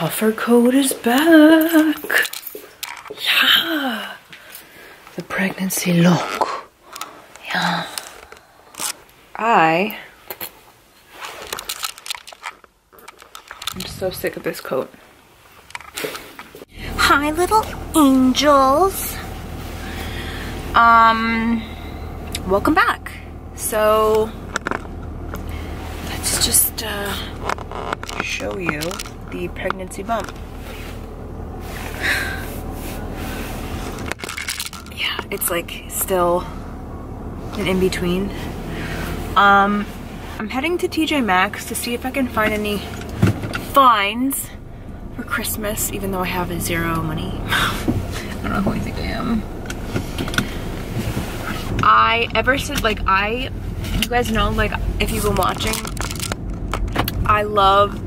puffer coat is back. Yeah. The pregnancy look. Yeah. I'm so sick of this coat. Hi, little angels. Welcome back. So let's just show you the pregnancy bump. Yeah, it's like still an in-between. I'm heading to TJ Maxx to see if I can find any finds for Christmas, even though I have zero money. I don't know who I think I am. You guys know, like, if you've been watching, I love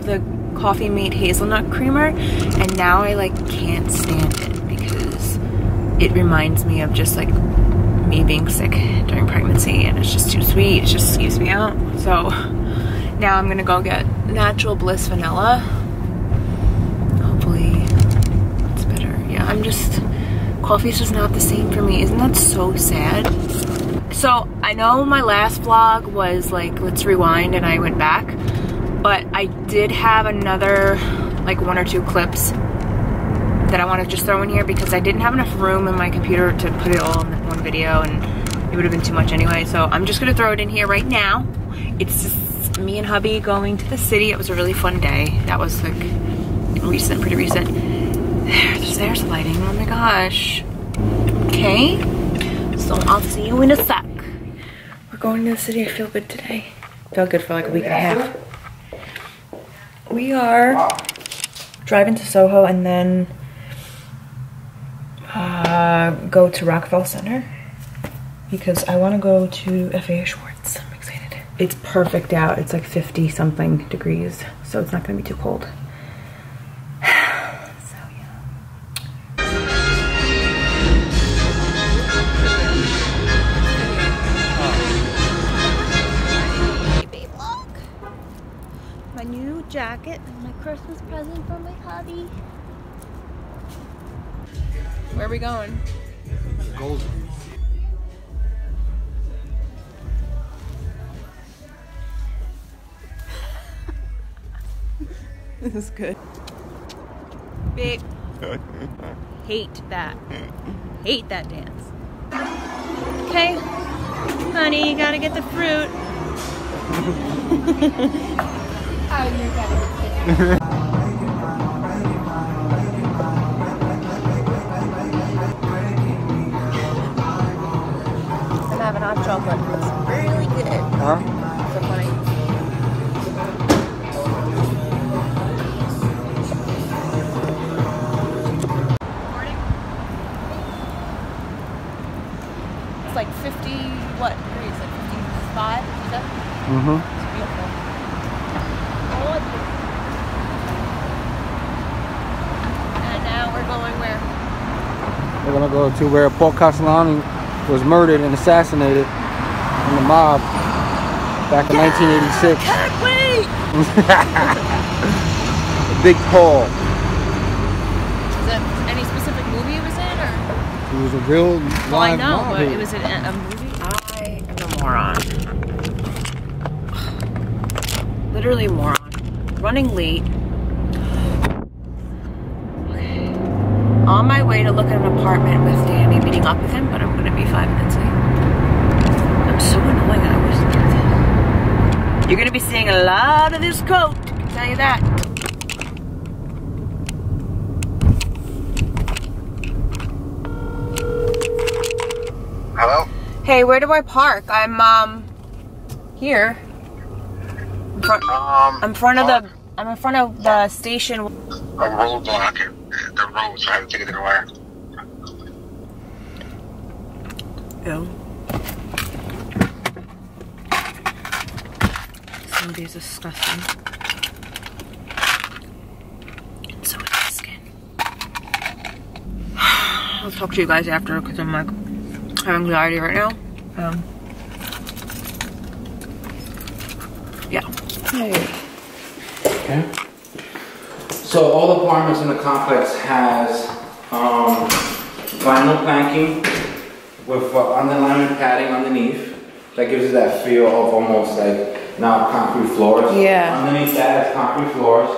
the Coffee Mate hazelnut creamer, and now I like can't stand it because it reminds me of just like me being sick during pregnancy, and it's just too sweet. It just skeeves me out. So now I'm gonna go get Natural Bliss Vanilla. Hopefully it's better. Yeah, coffee's just not the same for me. Isn't that so sad? So I know my last vlog was like, let's rewind, and I went back, but I did have another like 1 or 2 clips that I want to just throw in here because I didn't have enough room in my computer to put it all in one video, and it would have been too much anyway. So I'm just gonna throw it in here right now. It's just me and hubby going to the city. It was a really fun day. That was like pretty recent. There's lighting, oh my gosh. Okay, so I'll see you in a sec. We're going to the city. I feel good today. Felt good for like a week and a half. We are driving to Soho and then go to Rockefeller Center because I want to go to FAA Schwartz. I'm excited. It's perfect out. It's like 50 something degrees, so it's not going to be too cold. Jacket and my Christmas present for my hubby. Where are we going? Gold. This is good. Babe. Hate that. Hate that dance. Okay. Honey, you gotta get the fruit. Oh, you're gonna I'm having hot chocolate. It's really good. Huh? So funny. It's like 50, what degrees? Like 55, 57? Mm-hmm. It's beautiful. And now we're going where? We're gonna go to where Paul Castellani was murdered and assassinated in the mob back in 1986. Can't wait! Big Paul. Is that any specific movie it was in, or? It was a real live Well, I know, mob. but it was in a movie. I am a moron. Literally moron. Running late. Okay. On my way to look at an apartment with Danny, meeting up with him, but I'm gonna be 5 minutes late. I'm so annoying that I wasn't there. You're gonna be seeing a lot of this coat, I can tell you that. Hello? Hey, where do I park? I'm here. I'm in front of the station. A roadblock at the road, so I have to take it to the wire. Ew. Smoothie is disgusting. So is the skin. I'll talk to you guys after because I'm like having anxiety right now. Yeah. Hey. Okay. So all the apartments in the complex has vinyl planking with underlayment padding underneath. That gives it that feel of almost like now concrete floors. Yeah. Underneath that is concrete floors.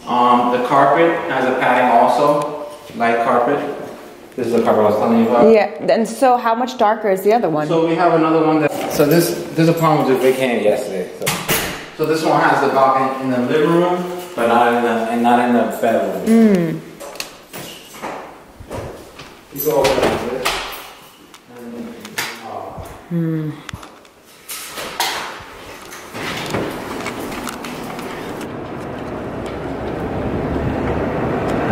The carpet has a padding also, light carpet. This is the carpet I was telling you about. Yeah, and so how much darker is the other one? So we have another one that, so this apartment was vacated yesterday. So this one has the balcony in the living room, but not in the bedroom. You go over like this.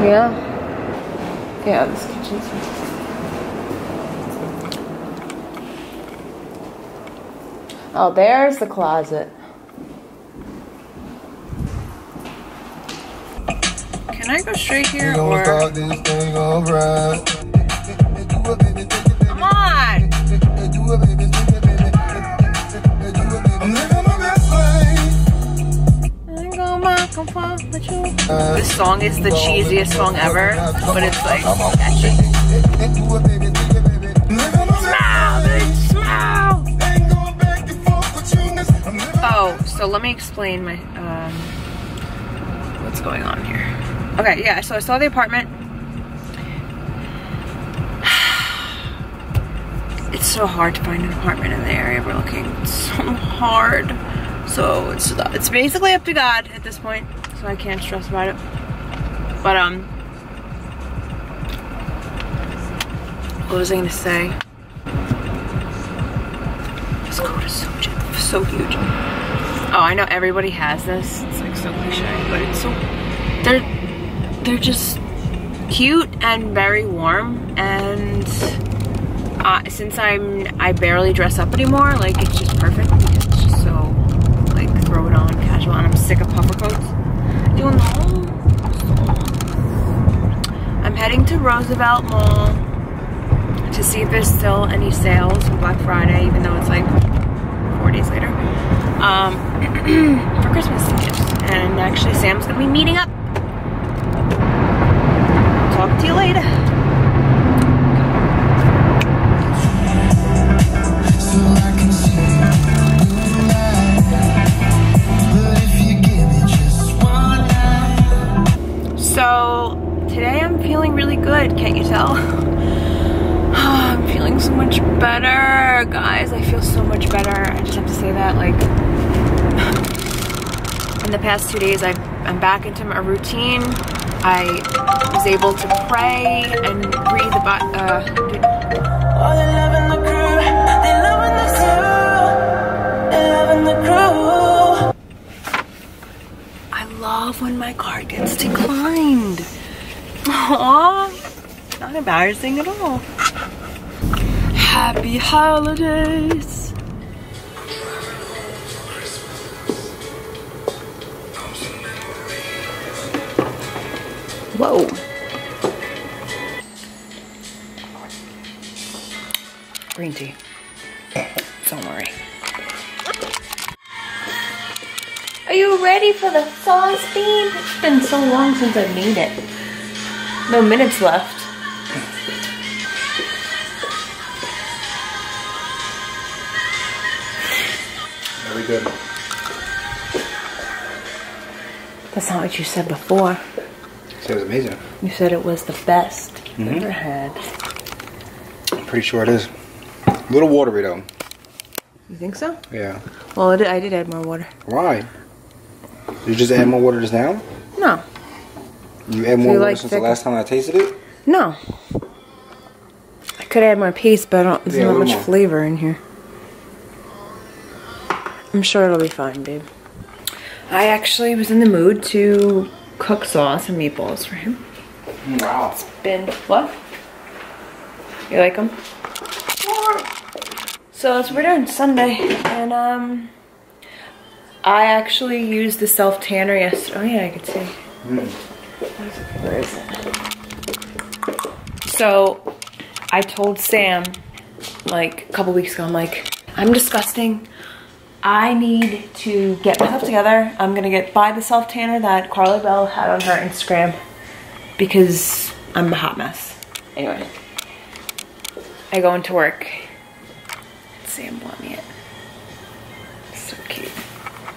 Yeah. Yeah, this kitchen's... Oh, there's the closet. Can I go straight here or... Come on! This song is the cheesiest song ever, but it's like catchy. Smile! Oh, so let me explain my what's going on here. Okay, yeah, so I saw the apartment. It's so hard to find an apartment in the area we're looking. It's so hard. So it's basically up to God at this point. So I can't stress about it. But what was I gonna say? This coat is so huge. Oh, I know everybody has this. It's like so cliche, but it's so they're just cute and very warm. And since I barely dress up anymore, like it's just perfect because it's just so like throw it on casual, and I'm sick of puffer coats. Doing the whole I'm heading to Roosevelt Mall to see if there's still any sales for Black Friday, even though it's like 4 days later, for Christmas gifts. And actually Sam's gonna be meeting up. Talk to you later. So today I'm feeling really good, can't you tell? I'm feeling so much better, guys. I feel so much better. I just have to say that, like, in the past 2 days I'm back into my routine. I was able to pray and read the love when my card gets declined. Aww, not embarrassing at all. Happy holidays. Whoa. Green tea. Don't worry. Are you ready for the sauce, babe? It's been so long since I made it. No minutes left. Very good. That's not what you said before. You said it was amazing. You said it was the best you've ever had. I'm pretty sure it is. A little watery though. You think so? Yeah. Well, I did add more water. Why? Did you just add more water just now? No. You add more water since the last time I tasted it? No. I could add more paste, but there's not much flavor in here. I'm sure it'll be fine, babe. I actually was in the mood to cook sauce and meatballs for him. Wow. It's been, what? You like them? So that's what we're doing Sunday, and I actually used the self tanner yesterday. Oh yeah, I could see. Where is it? So I told Sam like a couple weeks ago, I'm like, I'm disgusting. I need to get myself together. I'm gonna buy the self tanner that Carly Bell had on her Instagram because I'm a hot mess. Anyway, I go into work. Sam bought me it. So cute.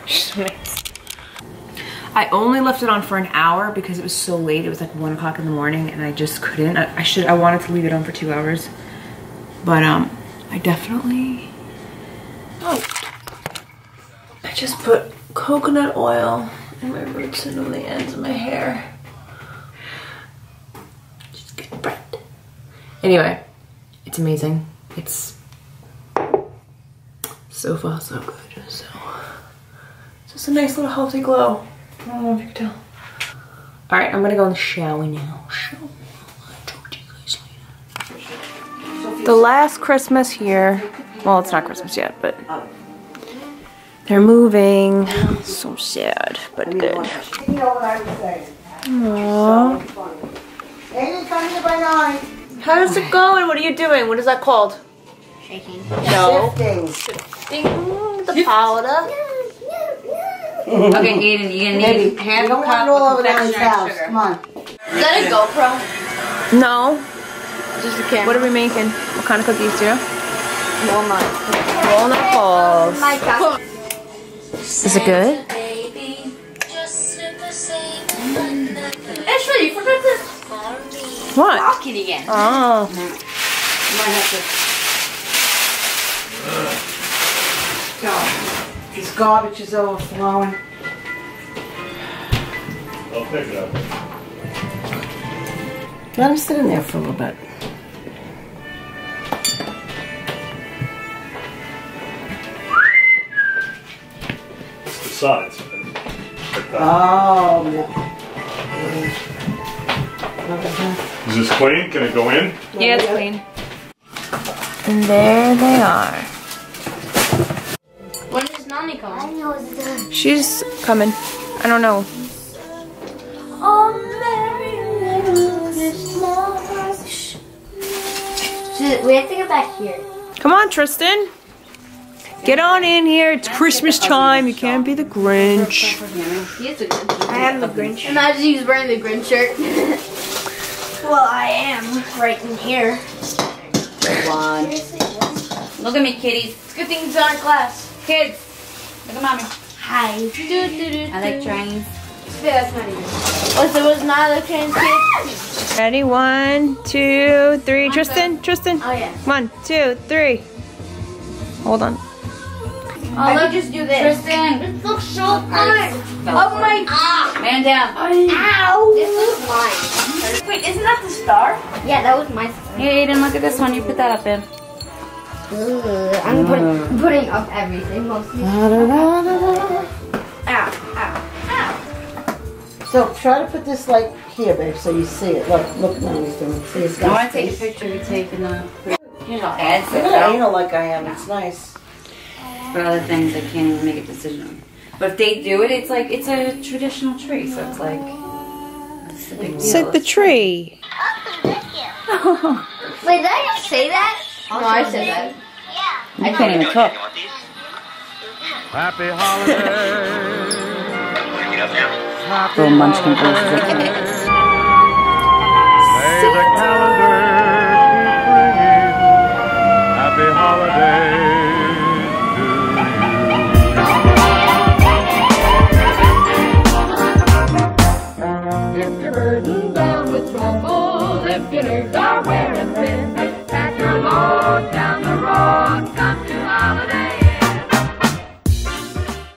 She's so nice. I only left it on for an hour because it was so late. It was like 1 o'clock in the morning and I just couldn't. I wanted to leave it on for 2 hours. But I definitely, I just put coconut oil in my roots and on the ends of my hair. Just get bread. Anyway, it's amazing. It's so far so good. So it's just a nice little healthy glow. I don't know if you can tell. All right, I'm gonna go in the shower now. I'll talk to you guys later. The last Christmas here. Well, it's not Christmas yet, but they're moving. So sad, but good. Aww. How's it going? What are you doing? What is that called? Shaking. No. Sifting the powder. Okay, Aiden, you're gonna need half a cup of confectionery sugar. Come on. Is that a GoPro? No. Just a camera. What are we making? What kind of cookies do you? Walnut. Walnut balls. Is it good? Ashley, you forgot this. What? Walking again. Oh. You might have to. This garbage is overflowing. I'll pick it up. Let him sit in there for a little bit. It's the sides. Oh, Is this clean? Can it go in? Yeah, it's clean. And there they are. When does Nani come? She's coming. I don't know. We have to get back here. Come on, Tristan. Get on in here. It's Christmas time. You can't be the Grinch. He is a Grinch. I am the Grinch. Imagine he's wearing the Grinch shirt. Well, I am right in here. one. Look at me, kitties. It's a good thing it's on class. Kids, look at mommy. Hi. I like trains. Yeah, that's not even. Oh, so it's not a train, kids? Ready? 1, 2, 3. Tristan, Tristan. Oh, yeah. 1, 2, 3. Hold on. Oh, let's just do this. Tristan. This looks so good. Oh my god. Man down. Ow. This looks mine. Wait, isn't that the star? Yeah, that was my star. Hey, Aiden, look at this one. You put that up in. I'm putting up everything mostly. Ow, ow, ow. So try to put this like here, babe, so you see it. Look what he's doing. See, it's I got want to take a space. picture of you taking the. Here's all ads Look at anal like I am. It's nice. for other things I can't even make a decision on. But if they do it, it's like it's a traditional tree, so it's like it's a big deal. It's like the tree. Wait, did I just say that? No, I said that. I can't even cook. Happy holidays. Little munchkin voices. May the calendar keep ringing. Happy holidays to you. If you're burdened down with trouble, if you're down with